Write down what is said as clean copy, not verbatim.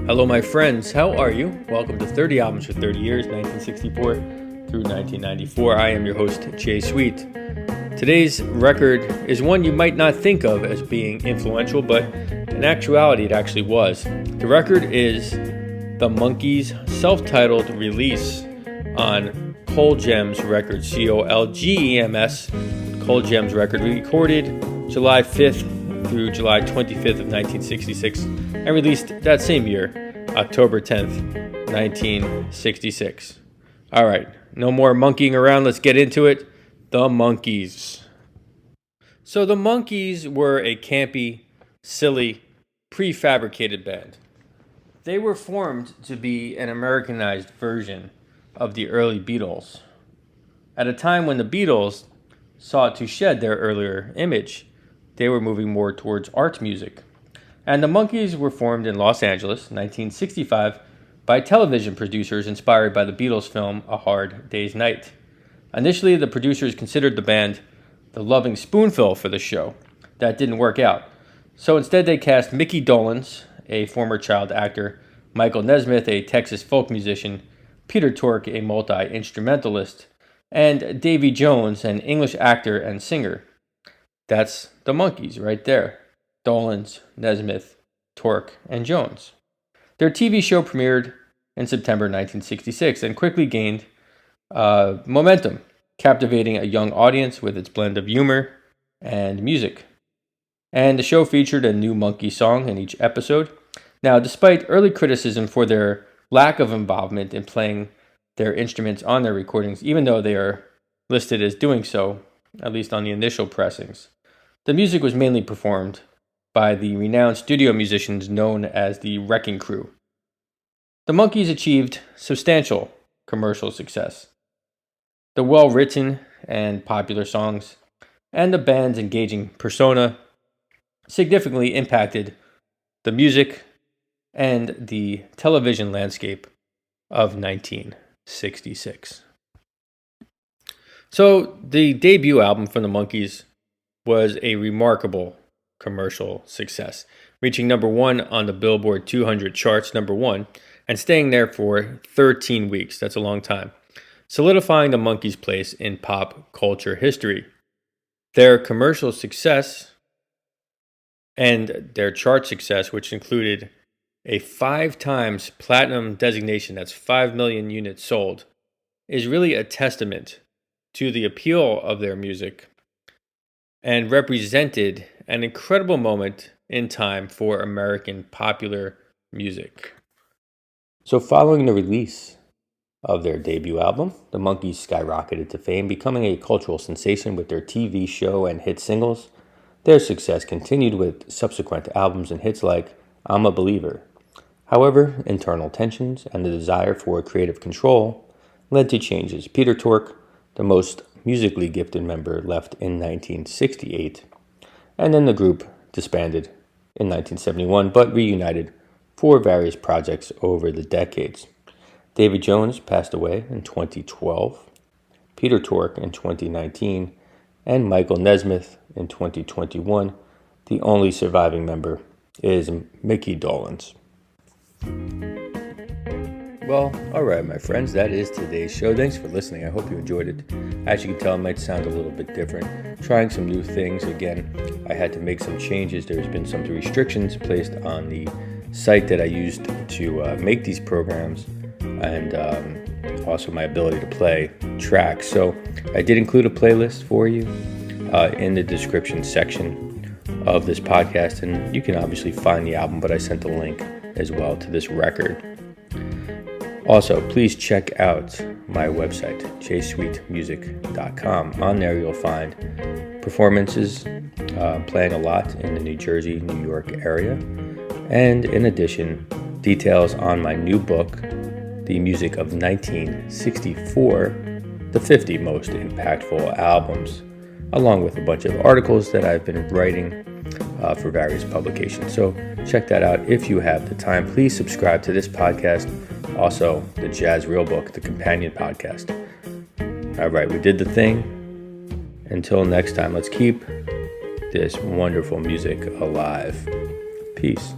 Hello, my friends. How are you? Welcome to 30 Albums for 30 Years, 1964 through 1994. I am your host, Jay Sweet. Today's record is one you might not think of as being influential, but in actuality, it actually was. The record is the Monkees' self-titled release on Cole Gems Records, C-O-L-G-E-M-S, Cole Gems record, recorded July 5th through July 25th of 1966, and released that same year, October 10th, 1966. All right, no more monkeying around. Let's get into it. The Monkees. So the Monkees were a campy, silly, prefabricated band. They were formed to be an Americanized version of the early Beatles, at a time when the Beatles sought to shed their earlier image. They were moving more towards art music. And the Monkees were formed in Los Angeles, 1965, by television producers inspired by the Beatles film A Hard Day's Night. Initially, the producers considered the band the Loving Spoonful for the show. That didn't work out. So instead, they cast Micky Dolenz, a former child actor, Michael Nesmith, a Texas folk musician, Peter Tork, a multi-instrumentalist, and Davy Jones, an English actor and singer. That's the Monkees right there. Dolenz, Nesmith, Tork, and Jones. Their TV show premiered in September 1966 and quickly gained momentum, captivating a young audience with its blend of humor and music. And the show featured a new Monkee song in each episode. Now, despite early criticism for their lack of involvement in playing their instruments on their recordings, even though they are listed as doing so, at least on the initial pressings, the music was mainly performed by the renowned studio musicians known as the Wrecking Crew. The Monkees achieved substantial commercial success. The well-written and popular songs and the band's engaging persona significantly impacted the music and the television landscape of 1966. So the debut album from the Monkees was a remarkable commercial success, reaching number one on the Billboard 200 charts, number one, and staying there for 13 weeks. That's a long time, solidifying the Monkees' place in pop culture history. Their commercial success and their chart success, which included a 5 times platinum designation, that's 5 million units sold, is really a testament to the appeal of their music and represented an incredible moment in time for American popular music. So following the release of their debut album, the Monkees skyrocketed to fame, becoming a cultural sensation with their TV show and hit singles. Their success continued with subsequent albums and hits like I'm a Believer. However, internal tensions and the desire for creative control led to changes. Peter Tork, the most musically gifted member, left in 1968, and then the group disbanded in 1971, but reunited for various projects over the decades. Davy Jones passed away in 2012, Peter Tork in 2019, and Michael Nesmith in 2021. The only surviving member is Micky Dolenz. Well, all right, my friends, that is today's show. Thanks for listening. I hope you enjoyed it. As you can tell, it might sound a little bit different. Trying some new things. Again, I had to make some changes. There's been some restrictions placed on the site that I used to make these programs, and also my ability to play tracks. So I did include a playlist for you in the description section of this podcast, and you can obviously find the album, but I sent a link as well to this record. Also, please check out my website, jsweetmusic.com. On there, you'll find performances playing a lot in the New Jersey, New York area. And in addition, details on my new book, The Music of 1964, the 50 Most Impactful Albums, along with a bunch of articles that I've been writing for various publications. So check that out if you have the time. Please subscribe to this podcast. Also, the Jazz Real Book, the companion podcast. All right, we did the thing. Until next time, let's keep this wonderful music alive. Peace.